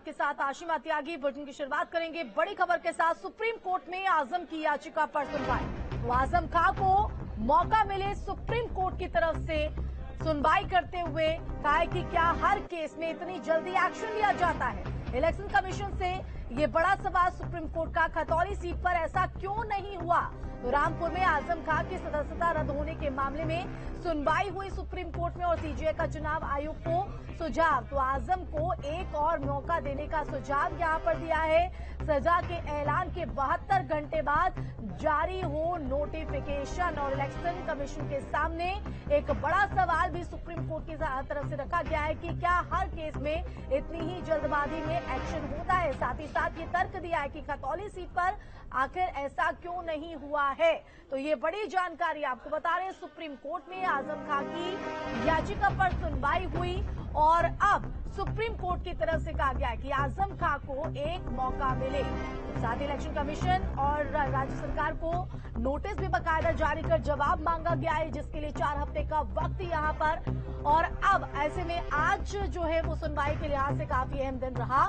आपके साथ आशिमा त्यागी। बुलेटिन की शुरुआत करेंगे बड़ी खबर के साथ। सुप्रीम कोर्ट में आजम की याचिका पर सुनवाई। तो आजम खां को मौका मिले सुप्रीम कोर्ट की तरफ से सुनवाई करते हुए कहा कि क्या हर केस में इतनी जल्दी एक्शन लिया जाता है। इलेक्शन कमीशन से ये बड़ा सवाल सुप्रीम कोर्ट का। खतौली सीट पर ऐसा क्यों नहीं हुआ। तो रामपुर में आजम खां की सदस्यता रद्द होने के मामले में सुनवाई हुई सुप्रीम कोर्ट में और सीजेआई का चुनाव आयोग को सुझाव। तो आजम को एक और मौका देने का सुझाव यहां पर दिया है। सजा के ऐलान के 72 घंटे बाद जारी हो नोटिफिकेशन। और इलेक्शन कमीशन के सामने एक बड़ा सवाल भी सुप्रीम कोर्ट की तरफ से रखा गया है कि क्या हर केस में इतनी ही जल्दबाजी में एक्शन होता है। साथ ही साथ ये तर्क दिया है कि खतौली सीट पर आखिर ऐसा क्यों नहीं हुआ है। तो ये बड़ी जानकारी आपको बता रहे हैं। सुप्रीम कोर्ट में आजम खां की याचिका पर सुनवाई हुई और अब सुप्रीम कोर्ट की तरफ से कहा गया है कि आजम खां को एक मौका मिले। साथ ही इलेक्शन कमीशन और राज्य सरकार को नोटिस भी बाकायदा जारी कर जवाब मांगा गया है, जिसके लिए 4 हफ्ते का वक्त यहाँ पर। और अब ऐसे में आज जो है वो सुनवाई के लिहाज से काफी अहम दिन रहा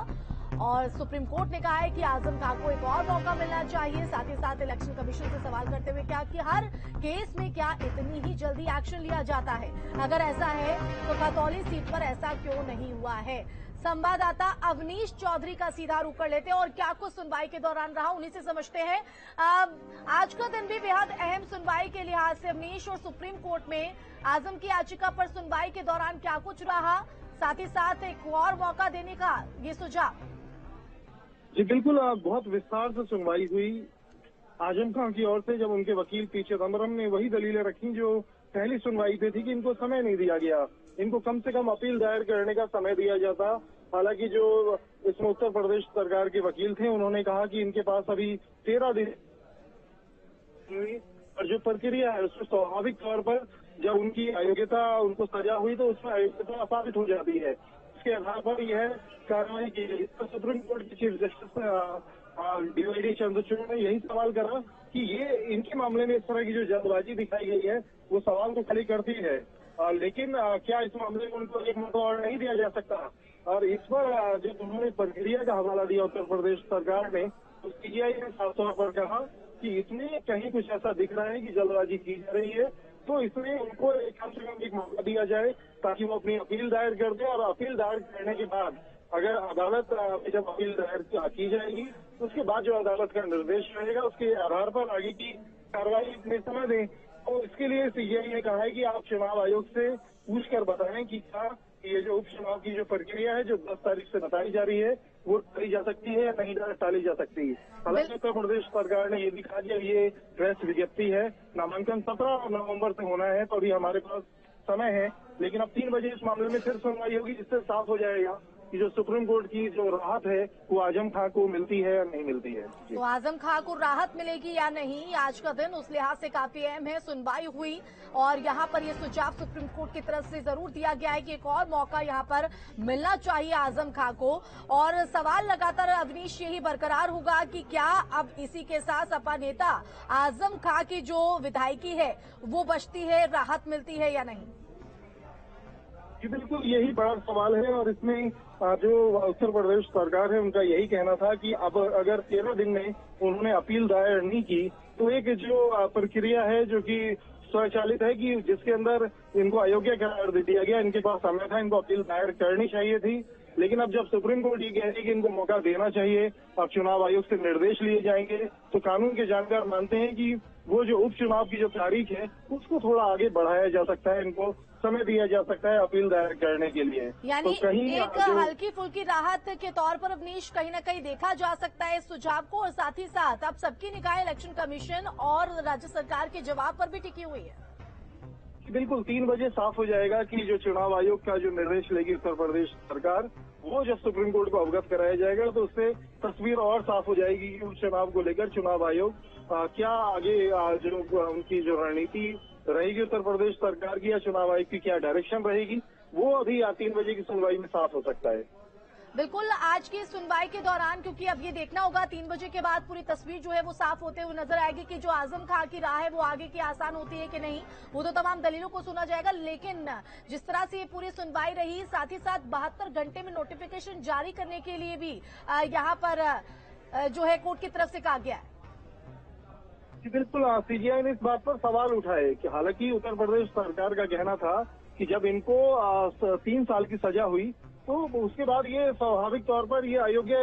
और सुप्रीम कोर्ट ने कहा है कि आजम खां को एक और मौका मिलना चाहिए। साथ ही साथ इलेक्शन कमीशन से सवाल करते हुए क्या कि हर केस में क्या इतनी ही जल्दी एक्शन लिया जाता है। अगर ऐसा है तो खतौली सीट पर ऐसा क्यों नहीं हुआ है। संवाददाता अवनीश चौधरी का सीधा रुख कर लेते हैं और क्या कुछ सुनवाई के दौरान रहा उन्हीं से समझते हैं। आज का दिन भी बेहद अहम सुनवाई के लिहाज से अवनीश, और सुप्रीम कोर्ट में आजम की याचिका पर सुनवाई के दौरान क्या कुछ रहा, साथ ही साथ एक और मौका देने का ये सुझाव। जी बिल्कुल, बहुत विस्तार से सुनवाई हुई आजम खां की ओर से। जब उनके वकील पी चिदम्बरम ने वही दलीलें रखी जो पहली सुनवाई पे थी कि इनको समय नहीं दिया गया, इनको कम से कम अपील दायर करने का समय दिया जाता। हालांकि जो इसमें उत्तर प्रदेश सरकार के वकील थे उन्होंने कहा कि इनके पास अभी 13 दिन और जो प्रक्रिया है उसमें स्वाभाविक तौर पर जब उनकी अयोग्यता उनको सजा हुई तो उसमें अयोग्यता साबित हो जाती है। इसके आधार पर यह कार्रवाई की गई। सुप्रीम कोर्ट के चीफ जस्टिस डीवाईडी चंद्रचूड़ ने यही सवाल करा कि ये इनके मामले में इस तरह की जो जल्दबाजी दिखाई गई है वो सवाल तो खड़ी करती है, लेकिन क्या इस मामले में उनको एक मौका और नहीं दिया जा सकता। और इस पर जब उन्होंने प्रक्रिया का हवाला दिया उत्तर प्रदेश सरकार ने, तो सीजीआई ने साफ तौर पर कहा कि इसमें कहीं कुछ ऐसा दिख रहा है कि जल्दबाजी की जा रही है, तो इसमें उनको कम से कम एक मौका दिया जाए ताकि वो अपनी अपील दायर कर दे। और अपील दायर करने के बाद अगर अदालत में जब अपील दायर की जाएगी तो उसके बाद जो अदालत का निर्देश रहेगा उसके आधार पर आगे की कार्रवाई में समय दें। तो इसके लिए सीजीआई ने कहा है कि आप चुनाव आयोग से पूछ कर बताएं कि क्या ये जो उपचुनाव की जो प्रक्रिया है जो 10 तारीख से बताई जा रही है वो टाली जा सकती है या नहीं टाली जा सकती है। हालांकि उत्तर प्रदेश सरकार ने ये भी कहा कि ये प्रेस विज्ञप्ति है, नामांकन 17 नवंबर से होना है, तो अभी हमारे पास समय है। लेकिन अब 3 बजे इस मामले में फिर सुनवाई होगी, जिससे साफ हो जाएगा कि जो सुप्रीम कोर्ट की जो राहत है वो आजम खां को मिलती है या नहीं मिलती है। तो आजम खां को राहत मिलेगी या नहीं, आज का दिन उस लिहाज से काफी अहम है। सुनवाई हुई और यहाँ पर ये सुझाव सुप्रीम कोर्ट की तरफ से जरूर दिया गया है कि एक और मौका यहाँ पर मिलना चाहिए आजम खां को। और सवाल लगातार अवनीश यही बरकरार होगा कि क्या अब इसी के साथ सपा नेता आजम खां की जो विधायकी है वो बचती है, राहत मिलती है या नहीं। जी बिल्कुल, यही बड़ा सवाल है। और इसमें जो उत्तर प्रदेश सरकार है उनका यही कहना था कि अब अगर 13 दिन में उन्होंने अपील दायर नहीं की तो एक जो प्रक्रिया है जो कि स्वचालित है कि जिसके अंदर इनको अयोग्य करार दे दिया गया, इनके पास समय था, इनको अपील दायर करनी चाहिए थी। लेकिन अब जब सुप्रीम कोर्ट ये कह रही है कि इनको मौका देना चाहिए, अब चुनाव आयोग से निर्देश लिए जाएंगे, तो कानून के जानकार मानते हैं कि वो जो उपचुनाव की जो तारीख है उसको थोड़ा आगे बढ़ाया जा सकता है, इनको समय दिया जा सकता है अपील दायर करने के लिए। यानी तो कहीं एक हल्की फुल्की राहत के तौर पर अवनीश कहीं न कहीं देखा जा सकता है इस सुझाव को। और साथ ही साथ अब सबकी निगाह इलेक्शन कमीशन और राज्य सरकार के जवाब पर भी टिकी हुई है। बिल्कुल, 3 बजे साफ हो जाएगा कि जो चुनाव आयोग का जो निर्देश लेगी उत्तर प्रदेश सरकार, वो जब सुप्रीम कोर्ट को अवगत कराया जाएगा तो उससे तस्वीर और साफ हो जाएगी कि उस चुनाव को लेकर चुनाव आयोग क्या आगे जो उनकी जो रणनीति रहेगी उत्तर प्रदेश सरकार की या चुनाव आयोग की क्या डायरेक्शन रहेगी, वो अभी 3 बजे की सुनवाई में साफ हो सकता है। बिल्कुल, आज की सुनवाई के दौरान, क्योंकि अब ये देखना होगा 3 बजे के बाद पूरी तस्वीर जो है वो साफ होते हुए नजर आएगी कि जो आजम खां की राह है वो आगे की आसान होती है कि नहीं, वो तो तमाम दलीलों को सुना जाएगा। लेकिन जिस तरह से ये पूरी सुनवाई रही, साथ ही साथ 72 घंटे में नोटिफिकेशन जारी करने के लिए भी यहाँ पर जो है कोर्ट की तरफ से कहा गया है। जी बिल्कुल, सीजीआई ने इस बात पर सवाल उठाए कि हालांकि उत्तर प्रदेश सरकार का कहना था कि जब इनको 3 साल की सजा हुई तो उसके बाद ये स्वाभाविक तौर पर ये अयोग्य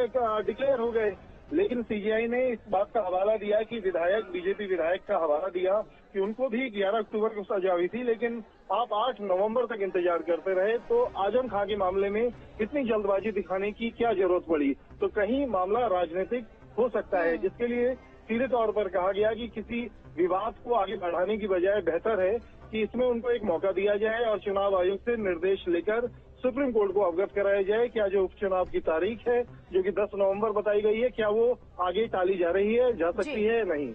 डिक्लेयर हो गए। लेकिन सीजीआई ने इस बात का हवाला दिया कि बीजेपी विधायक का हवाला दिया कि उनको भी 11 अक्टूबर को सजा हुई थी, लेकिन आप 8 नवंबर तक इंतजार करते रहे, तो आजम खां के मामले में इतनी जल्दबाजी दिखाने की क्या जरूरत पड़ी। तो कहीं मामला राजनीतिक हो सकता है, जिसके लिए सीधे तौर पर कहा गया कि किसी विवाद को आगे बढ़ाने की बजाय बेहतर है कि इसमें उनको एक मौका दिया जाए और चुनाव आयोग से निर्देश लेकर सुप्रीम कोर्ट को अवगत कराया जाए क्या जो उपचुनाव की तारीख है जो कि 10 नवंबर बताई गई है, क्या वो आगे टाली जा सकती है या नहीं।